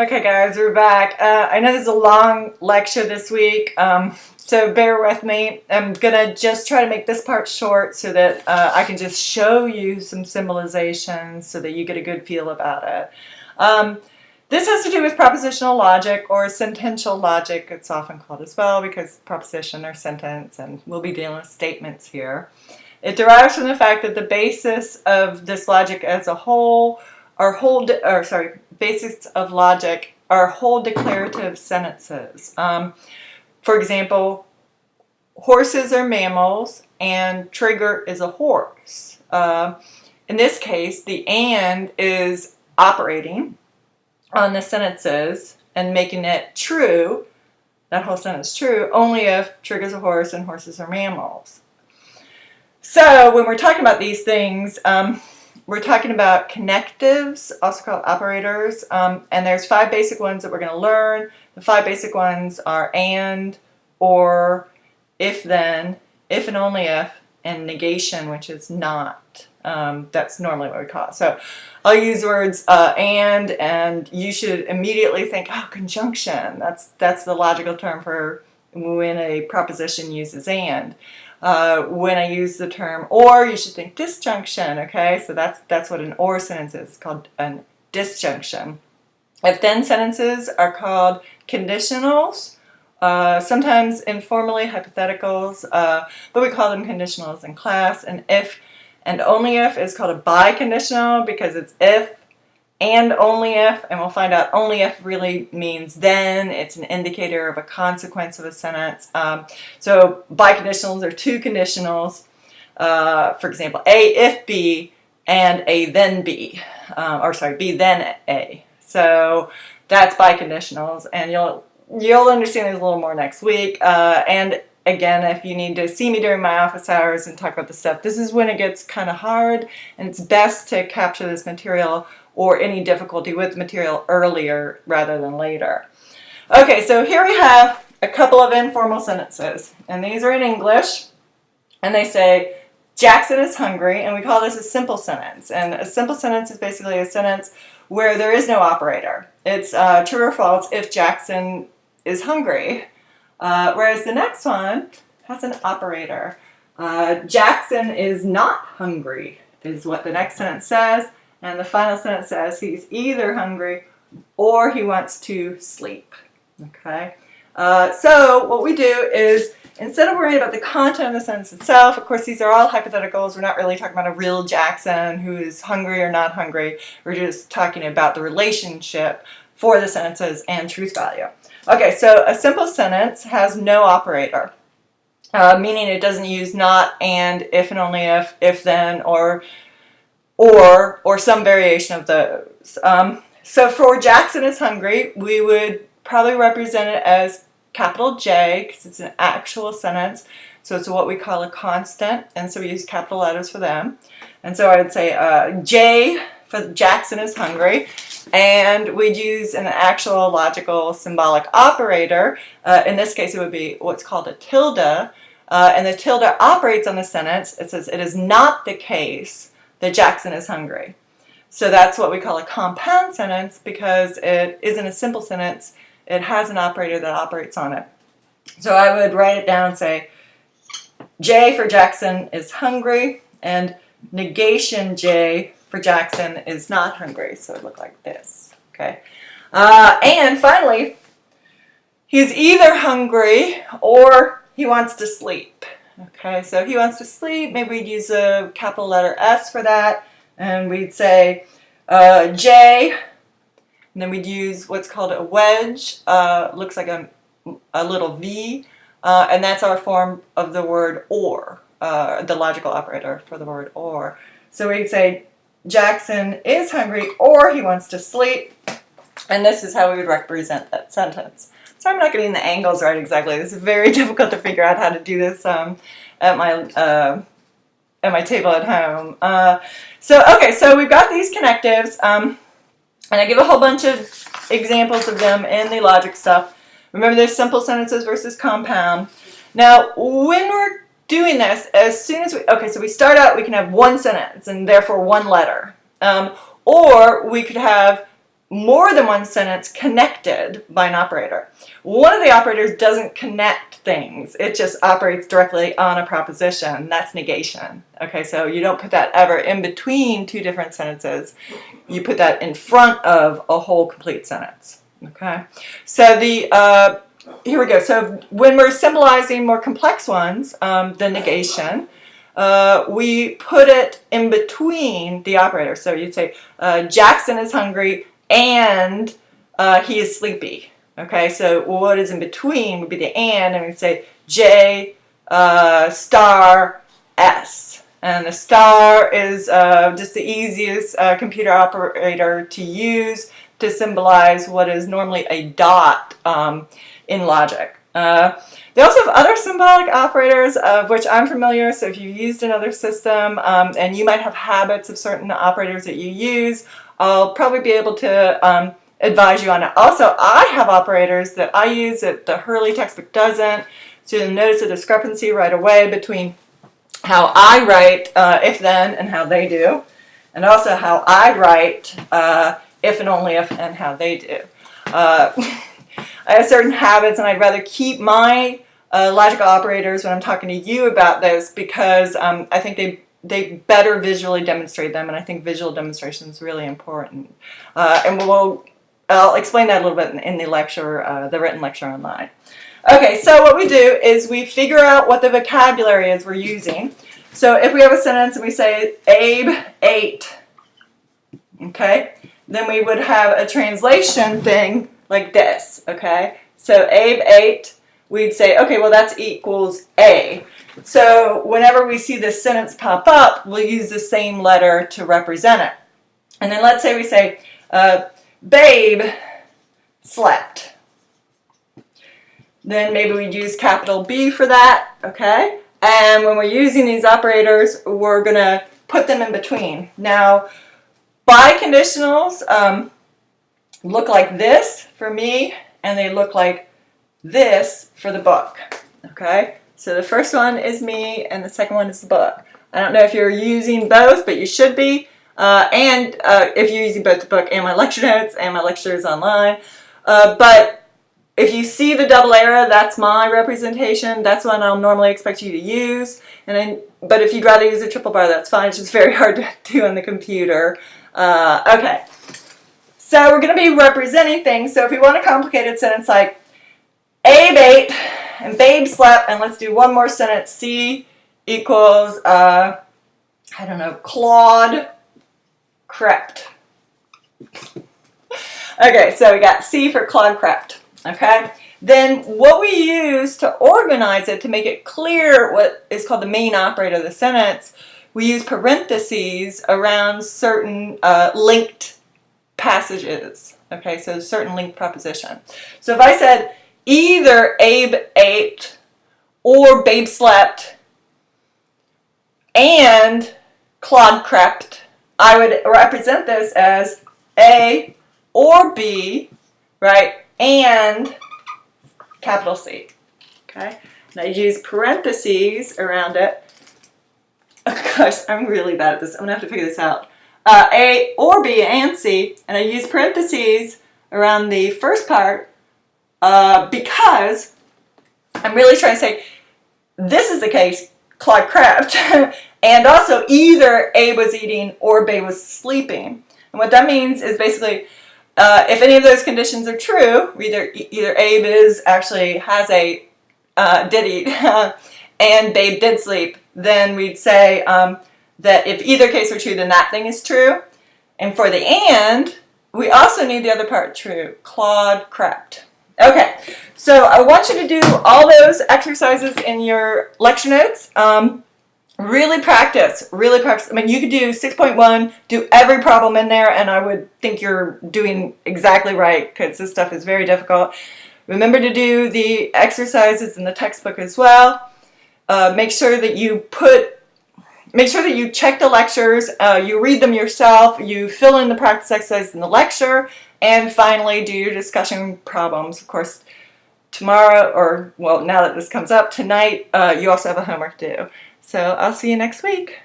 Okay guys, we're back. I know this is a long lecture this week, so bear with me. I'm gonna just try to make this part short so that I can just show you some symbolizations so that you get a good feel about it. This has to do with propositional logic or sentential logic, it's often called as well, because proposition or sentence, and we'll be dealing with statements here. It derives from the fact that the basis of this logic as a whole basics of logic are whole declarative sentences. For example, horses are mammals and Trigger is a horse. In this case, the and is operating on the sentences and making it true, that whole sentence true, only if Trigger's a horse and horses are mammals. So when we're talking about these things, we're talking about connectives, also called operators, and there's 5 basic ones that we're going to learn. The 5 basic ones are and, or, if then, if and only if, and negation, which is not. That's normally what we call it. So I'll use words and you should immediately think, oh, conjunction. That's the logical term for when a proposition uses and. When I use the term or, you should think disjunction, okay? So that's what an or sentence is. It's called a disjunction. If then sentences are called conditionals, sometimes informally hypotheticals, but we call them conditionals in class. And if and only if is called a biconditional because it's if and only if, and we'll find out only if really means then. It's an indicator of a consequence of a sentence. So biconditionals are 2 conditionals. For example, A if B and A then B, B then A. So that's biconditionals, and you'll understand these a little more next week. And again, if you need to see me during my office hours and talk about this stuff, this is when it gets kind of hard, and it's best to capture this material or any difficulty with material earlier rather than later. Okay, so here we have a couple of informal sentences, and these are in English, and they say, Jackson is hungry, and we call this a simple sentence. And a simple sentence is basically a sentence where there is no operator. It's true or false if Jackson is hungry, whereas the next one has an operator. Jackson is not hungry is what the next sentence says. And the final sentence says he's either hungry or he wants to sleep. Okay? So what we do is, instead of worrying about the content of the sentence itself, of course these are all hypotheticals. We're not really talking about a real Jackson who is hungry or not hungry. We're just talking about the relationship for the sentences and truth value. Okay, so a simple sentence has no operator, meaning it doesn't use not, and, if and only if then, or some variation of those. So for Jackson is hungry, we would probably represent it as capital J because it's an actual sentence. So it's what we call a constant, and so we use capital letters for them. And so I would say J for Jackson is hungry, and we'd use an actual logical symbolic operator. In this case, it would be what's called a tilde, and the tilde operates on the sentence. It says it is not the case that Jackson is hungry. So that's what we call a compound sentence because it isn't a simple sentence. It has an operator that operates on it. So I would write it down and say J for Jackson is hungry, and negation J for Jackson is not hungry. So it would look like this. Okay. And finally, he's either hungry or he wants to sleep. Okay, so he wants to sleep. Maybe we'd use a capital letter S for that, and we'd say J, and then we'd use what's called a wedge. Looks like a little V, and that's our form of the word or, the logical operator for the word or. So we'd say Jackson is hungry or he wants to sleep, and this is how we would represent that sentence. So I'm not getting the angles right exactly. This is very difficult to figure out how to do this at my table at home. So we've got these connectives, and I give a whole bunch of examples of them in the logic stuff. Remember, there's simple sentences versus compound. Now, when we're doing this, as soon as so we start out, we can have one sentence and therefore one letter, or we could have more than one sentence connected by an operator. One of the operators doesn't connect things. It just operates directly on a proposition. That's negation. Okay, so you don't put that ever in between two different sentences. You put that in front of a whole complete sentence. Okay, so here we go. So when we're symbolizing more complex ones, the negation, we put it in between the operator. So you'd say, Jackson is hungry and he is sleepy. Okay, so what is in between would be the and we'd say J star S. And the star is just the easiest computer operator to use to symbolize what is normally a dot in logic. They also have other symbolic operators of which I'm familiar, so if you've used another system and you might have habits of certain operators that you use, I'll probably be able to advise you on it. Also, I have operators that I use that the Hurley textbook doesn't, so you'll notice a discrepancy right away between how I write if-then and how they do, and also how I write if and only if and how they do. I have certain habits, and I'd rather keep my logical operators when I'm talking to you about this because I think they better visually demonstrate them, and I think visual demonstration is really important. And I'll explain that a little bit in the lecture, the written lecture online. Okay, so what we do is we figure out what the vocabulary is we're using. So if we have a sentence and we say, Abe ate, okay, then we would have a translation thing like this, okay? So Abe ate, we'd say, okay, well that's equals A. So whenever we see this sentence pop up, we'll use the same letter to represent it. And then let's say we say, Babe slept. Then maybe we'd use capital B for that, okay? And when we're using these operators, we're going to put them in between. Now, biconditionals look like this for me, and they look like this for the book, okay? So the first one is me, and the second one is the book. I don't know if you're using both, but you should be. And if you're using both the book and my lecture notes and my lectures online. But if you see the double arrow, that's my representation. That's one I'll normally expect you to use. But if you'd rather use a triple bar, that's fine. It's just very hard to do on the computer. Okay. So we're going to be representing things. So if we want a complicated sentence like Abe ate and Babe slept, and let's do one more sentence. C equals, I don't know, Claude crept. Okay, so we got C for Claude crept. Okay, then what we use to organize it, to make it clear what is called the main operator of the sentence, we use parentheses around certain linked passages. Okay, so certain linked proposition. So if I said either Abe ate or Babe slept and Claude crept, I would represent this as A or B, right, and capital C, okay? And I use parentheses around it. Oh gosh, I'm really bad at this. I'm gonna have to figure this out. A or B and C, and I use parentheses around the first part because I'm really trying to say this is the case, Claude crept, and also either Abe was eating or Babe was sleeping. And what that means is basically if any of those conditions are true, either Abe did eat and Babe did sleep, then we'd say that if either case were true, then that thing is true. And for the and, we also need the other part true. Claude crept. Okay, so I want you to do all those exercises in your lecture notes. Really practice, really practice. I mean, you could do 6.1, do every problem in there, and I would think you're doing exactly right because this stuff is very difficult. Remember to do the exercises in the textbook as well. Make sure that you check the lectures, you read them yourself, you fill in the practice exercises in the lecture, and finally do your discussion problems. Of course, tomorrow, or well, now that this comes up, tonight, you also have a homework due. So I'll see you next week.